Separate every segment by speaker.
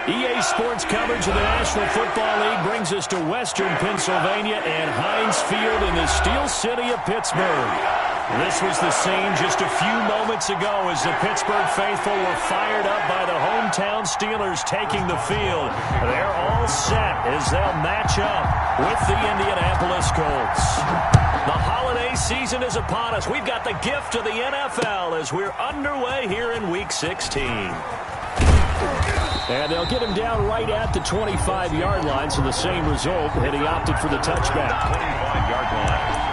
Speaker 1: EA Sports coverage of the National Football League brings us to Western Pennsylvania and Heinz Field in the Steel City of Pittsburgh. This was the scene just a few moments ago as the Pittsburgh faithful were fired up by the hometown Steelers taking the field. They're all set as they'll match up with the Indianapolis Colts. The holiday season is upon us. We've got the gift of the NFL as we're underway here in Week 16. And they'll get him down right at the 25-yard line, so the same result, and he opted for the touchback.
Speaker 2: 25-yard line.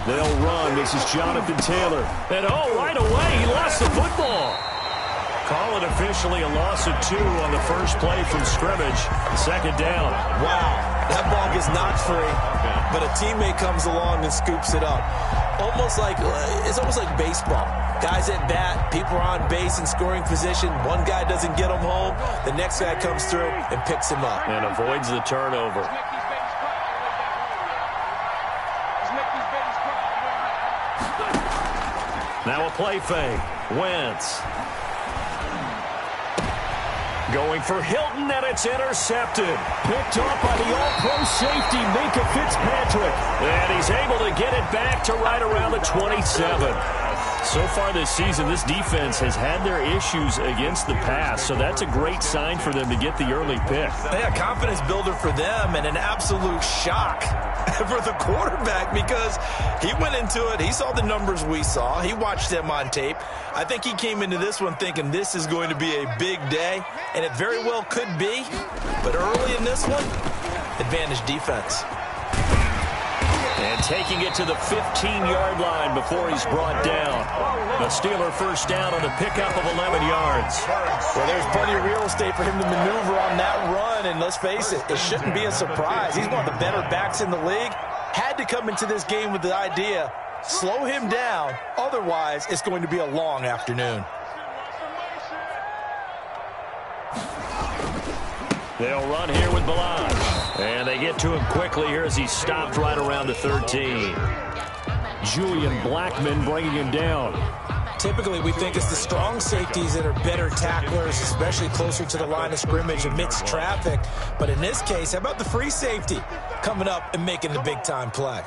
Speaker 1: They'll run. This is Jonathan Taylor. And, right away, he lost the football. Call it officially a loss of 2 on the first play from scrimmage. Second down.
Speaker 3: Wow, that ball gets knocked free, but a teammate comes along and scoops it up. It's almost like baseball. Guys at bat, people are on base in scoring position. One guy doesn't get him home. The next guy comes through and picks him up.
Speaker 1: And avoids the turnover. Now a play fake. Wentz. Going for Hilton, and it's intercepted. Picked off by the all-pro safety, Minka Fitzpatrick. And he's able to get it back to right around the 27. So far this season, this defense has had their issues against the pass, so that's a great sign for them to get the early pick.
Speaker 3: Yeah, confidence builder for them and an absolute shock for the quarterback because he went into it. He saw the numbers we saw. He watched them on tape. I think he came into this one thinking this is going to be a big day, and it very well could be. But early in this one, advantage defense.
Speaker 1: And taking it to the 15-yard line before he's brought down. The Steeler first down on the pickup of 11 yards.
Speaker 3: Well, there's plenty of real estate for him to maneuver on that run, and let's face it, it shouldn't be a surprise. He's one of the better backs in the league. Had to come into this game with the idea, slow him down, otherwise it's going to be a long afternoon.
Speaker 1: They'll run here with Balaj. And they get to him quickly here as he's stopped right around the 13. Julian Blackman bringing him down.
Speaker 3: Typically, we think it's the strong safeties that are better tacklers, especially closer to the line of scrimmage amidst traffic. But in this case, how about the free safety coming up and making the big-time play?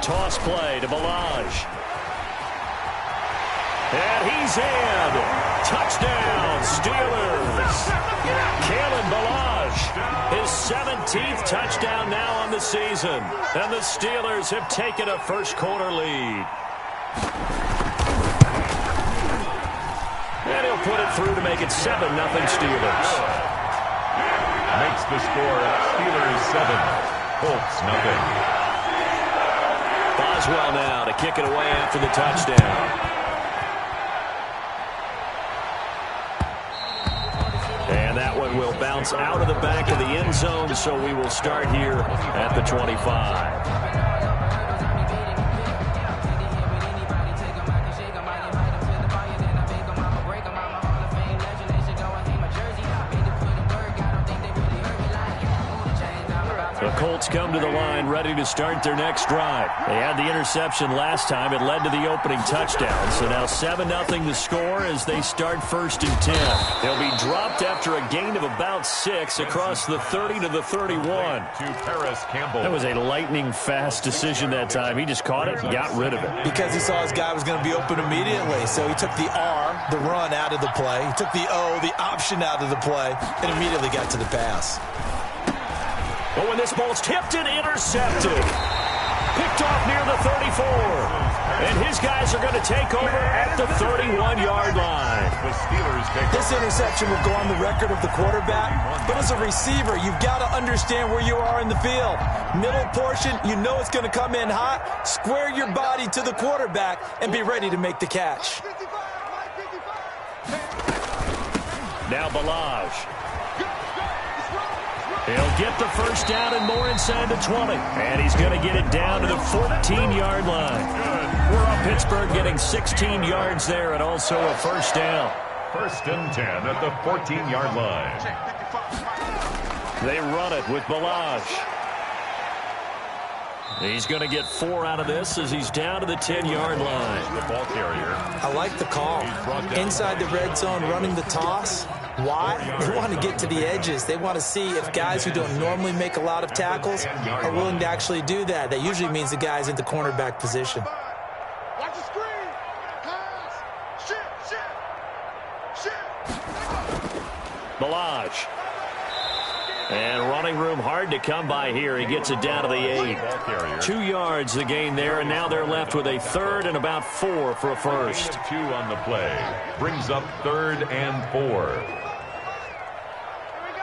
Speaker 1: Toss play to Balaj. And he's in. Touchdown, Steelers. Kalen Balaj, his 17th touchdown now on the season. And the Steelers have taken a first-quarter lead. And he'll put it through to make it 7-0 Steelers.
Speaker 2: Makes the score Steelers 7, Colts nothing.
Speaker 1: Boswell now to kick it away after the touchdown. And that one will bounce out of the back of the end zone, so we will start here at the 25. The Colts come to the line ready to start their next drive. They had the interception last time. It led to the opening touchdown. So now 7-0 the score as they start 1st and 10. They'll be dropped after a gain of about 6 across the 30 to the 31.
Speaker 2: To Paris Campbell.
Speaker 1: That was a lightning-fast decision that time. He just caught it and got rid of it.
Speaker 3: Because he saw his guy was going to be open immediately. So he took the R, the run, out of the play. He took the O, the option, out of the play, and immediately got to the pass.
Speaker 1: Oh, and this ball's tipped and intercepted. Picked off near the 34. And his guys are going to take over at the 31-yard line.
Speaker 2: The Steelers take
Speaker 3: this interception will go on the record of the quarterback, but as a receiver, you've got to understand where you are in the field. Middle portion, you know it's going to come in hot. Square your body to the quarterback and be ready to make the catch.
Speaker 1: Now Balaj. He'll get the first down and more inside the 20. And he's going to get it down to the 14-yard line. We're up Pittsburgh getting 16 yards there and also a first down.
Speaker 2: 1st and 10 at the 14-yard line.
Speaker 1: They run it with Balaj. He's going to get 4 out of this as he's down to the 10-yard line.
Speaker 2: The ball carrier.
Speaker 3: I like the call. Inside the red zone, running the toss. Why? They want to get to the edges. They want to see if guys who don't normally make a lot of tackles are willing to actually do that. That usually means the guy's in the cornerback position.
Speaker 4: Watch the screen. Pass. Shit.
Speaker 1: Balaj. And running room hard to come by here. He gets it down to the 8. 2 yards the gain there, and now they're left with a 3rd and about 4 for a first.
Speaker 2: 2 on the play. Brings up 3rd and 4.
Speaker 4: Here we go.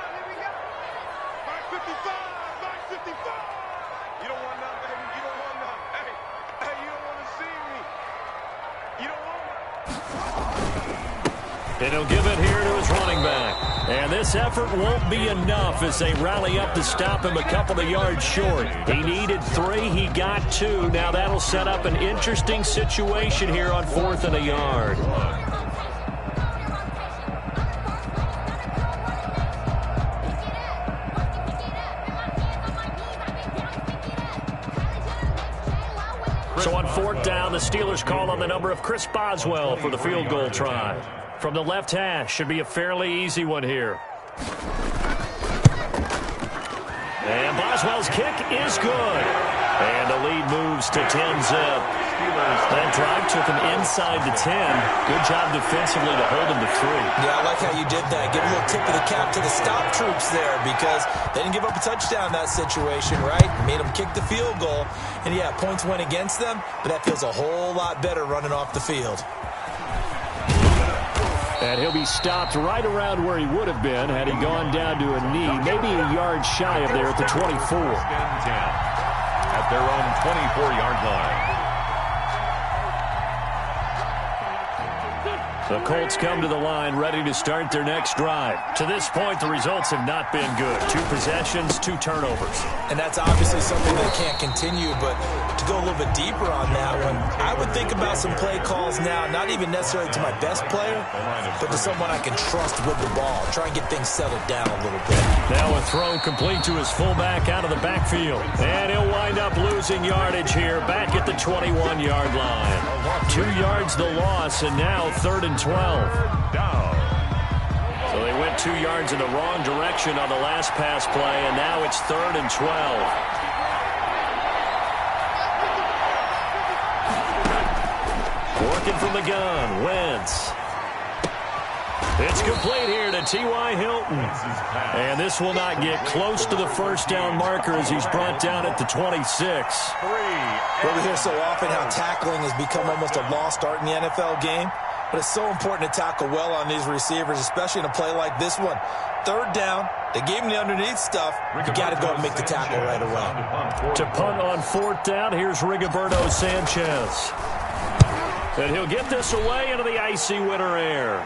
Speaker 4: 555. You don't want none, baby. You don't want none. Hey, you don't want to see me. You don't want
Speaker 1: And he'll give it here to his running back. And this effort won't be enough as they rally up to stop him a couple of yards short. He needed 3. He got 2. Now that'll set up an interesting situation here on 4th and a yard. So on 4th down, the Steelers call on the number of Chris Boswell for the field goal try. From the left hash, should be a fairly easy one here. And Boswell's kick is good. And the lead moves to 10-zip. That drive took him inside the 10. Good job defensively to hold him to 3.
Speaker 3: Yeah, I like how you did that. Give a little tip of the cap to the stop troops there because they didn't give up a touchdown in that situation, right? Made them kick the field goal. And, yeah, points went against them, but that feels a whole lot better running off the field.
Speaker 1: And he'll be stopped right around where he would have been had he gone down to a knee, maybe a yard shy of there at the 24.
Speaker 2: 10 at their own 24-yard line.
Speaker 1: The Colts come to the line ready to start their next drive. To this point, the results have not been good. 2 possessions, 2 turnovers.
Speaker 3: And that's obviously something that can't continue, but to go a little bit deeper on that one, I would think about some play calls now, not even necessarily to my best player, but to someone I can trust with the ball. Try and get things settled down a little bit.
Speaker 1: Now a throw complete to his fullback out of the backfield. And he'll wind up losing yardage here back at the 21-yard line. 2 yards the loss, and now 3rd and 12.
Speaker 2: Down.
Speaker 1: So they went 2 yards in the wrong direction on the last pass play, and now it's 3rd and 12. Working from the gun, Wentz. It's complete here to T.Y. Hilton. And this will not get close to the first down marker as he's brought down at the 26.
Speaker 3: Well, we hear so often how tackling has become almost a lost art in the NFL game. But it's so important to tackle well on these receivers, especially in a play like this one. 3rd down, they gave him the underneath stuff. You got to go and make the tackle right away.
Speaker 1: To punt on 4th down, here's Rigoberto Sanchez. And he'll get this away into the icy winter air.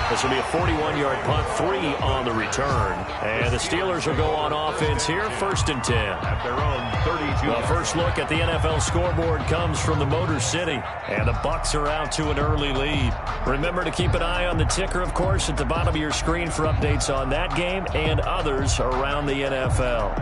Speaker 1: This will be a 41-yard punt, 3 on the return. And the Steelers will go on offense here, 1st and 10.
Speaker 2: At their own 32.
Speaker 1: The first look at the NFL scoreboard comes from the Motor City. And the Bucs are out to an early lead. Remember to keep an eye on the ticker, of course, at the bottom of your screen for updates on that game and others around the NFL.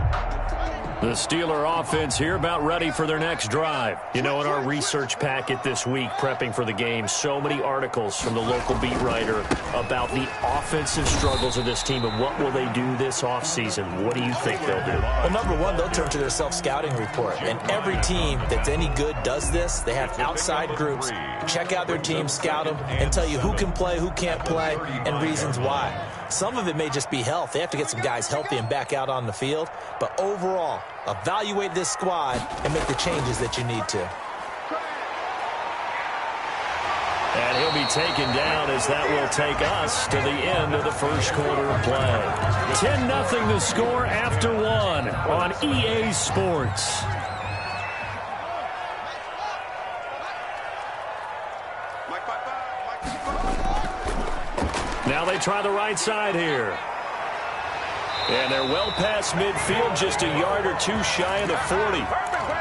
Speaker 1: The Steeler offense here about ready for their next drive. You know, in our research packet this week, prepping for the game, so many articles from the local beat writer about the offensive struggles of this team and what will they do this offseason. What do you think they'll do?
Speaker 3: Well, number one, they'll turn to their self-scouting report. And every team that's any good does this. They have outside groups. Check out their team, scout them, and tell you who can play, who can't play, and reasons why. Some of it may just be health. They have to get some guys healthy and back out on the field. But overall, evaluate this squad and make the changes that you need to.
Speaker 1: And he'll be taken down as that will take us to the end of the first quarter of play. 10-0 the score after 1 on EA Sports.
Speaker 4: Mike 5-5.
Speaker 1: Now they try the right side here. And they're well past midfield, just a yard or two shy of the 40.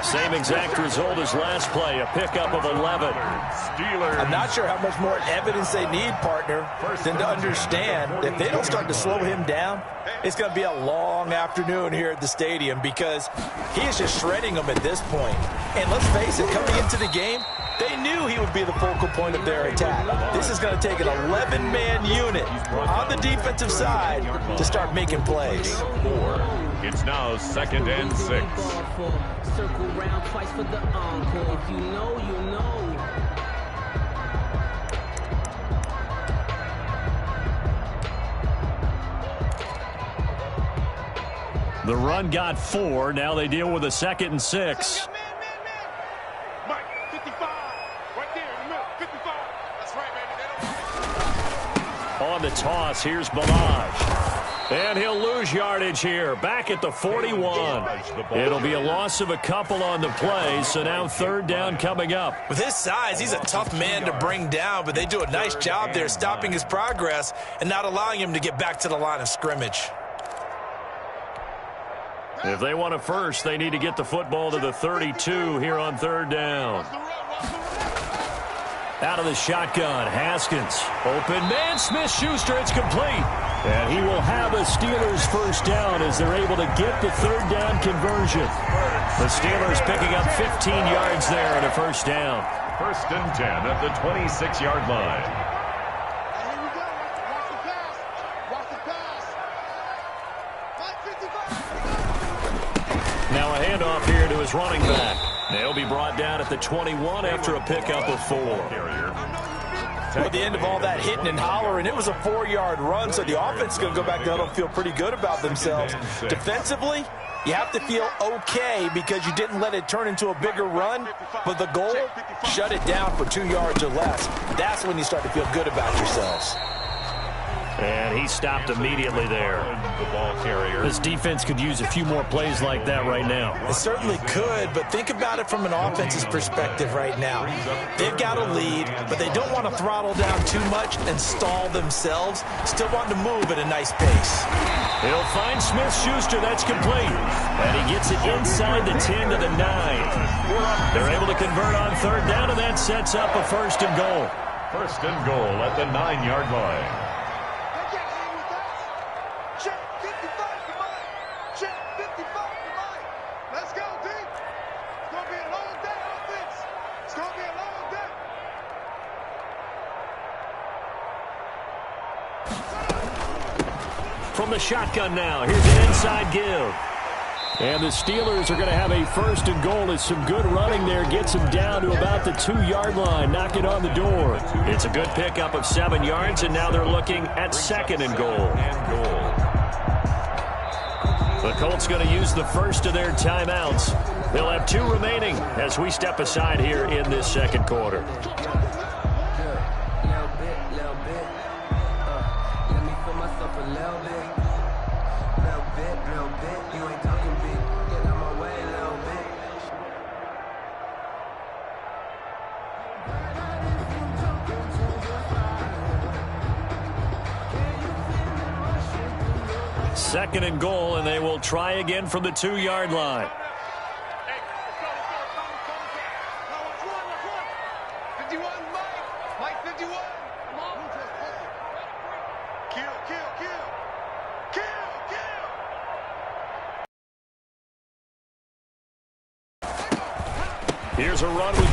Speaker 1: Same exact result as last play, a pickup of 11.
Speaker 3: I'm not sure how much more evidence they need, partner, than to understand if they don't start to slow him down, it's going to be a long afternoon here at the stadium because he is just shredding them at this point. And let's face it, coming into the game, they knew he would be the focal point of their attack. This is going to take an 11-man unit on the defensive side to start making plays.
Speaker 2: It's now 2nd and 6.
Speaker 5: Circle round twice for the encore. If you know, you know.
Speaker 1: The run got 4. Now they deal with a 2nd and 6.
Speaker 4: Mike, 55. Right there in the middle. 55. That's right, baby.
Speaker 1: On the toss, here's Balaj. And he'll lose yardage here. Back at the 41. It'll be a loss of a couple on the play, so now 3rd down coming up.
Speaker 3: With his size, he's a tough man to bring down, but they do a nice job there stopping his progress and not allowing him to get back to the line of scrimmage.
Speaker 1: If they want a first, they need to get the football to the 32 here on 3rd down. Out of the shotgun, Haskins. Open man, Smith-Schuster, it's complete. And he will have a Steelers first down as they're able to get the 3rd down conversion. The Steelers picking up 15 yards there and a first down.
Speaker 2: 1st and 10 at the 26-yard line.
Speaker 4: Here we go. Watch the pass. Watch the pass. Mike, 55.
Speaker 1: Now a handoff here to his running back. They'll be brought down at the 21 after a pickup of 4.
Speaker 3: At the end of all that hitting and hollering, it was a 4-yard run, so the offense is going to go back down and feel pretty good about themselves. Defensively, you have to feel okay because you didn't let it turn into a bigger run, but the goal, shut it down for 2 yards or less. That's when you start to feel good about yourselves.
Speaker 1: And he stopped immediately there.
Speaker 2: The ball carrier.
Speaker 1: This defense could use a few more plays like that right now.
Speaker 3: It certainly could, but think about it from an offense's perspective right now. They've got a lead, but they don't want to throttle down too much and stall themselves. Still want to move at a nice pace.
Speaker 1: He'll find Smith-Schuster. That's complete. And he gets it inside the 10 to the 9. They're able to convert on 3rd down, and that sets up a 1st and goal.
Speaker 2: 1st and goal at the 9-yard line.
Speaker 4: Check 55 for Mike. Check 55 for Mike. Let's go, D. It's going to be a long day, offense. It's going to be a long day.
Speaker 1: From the shotgun now, here's an inside give. And the Steelers are going to have a 1st and goal as some good running there gets them down to about the 2-yard line, knock it on the door. It's a good pickup of 7 yards, and now they're looking at 2nd and goal. The Colts going to use the first of their timeouts. They'll have 2 remaining as we step aside here in this 2nd quarter. Second and goal, and they will try again from the 2-yard line.
Speaker 4: Hey, let's go. 51, Mike. Mike, 51. Come on. Kill, kill, kill. Kill, kill.
Speaker 1: Here's a run with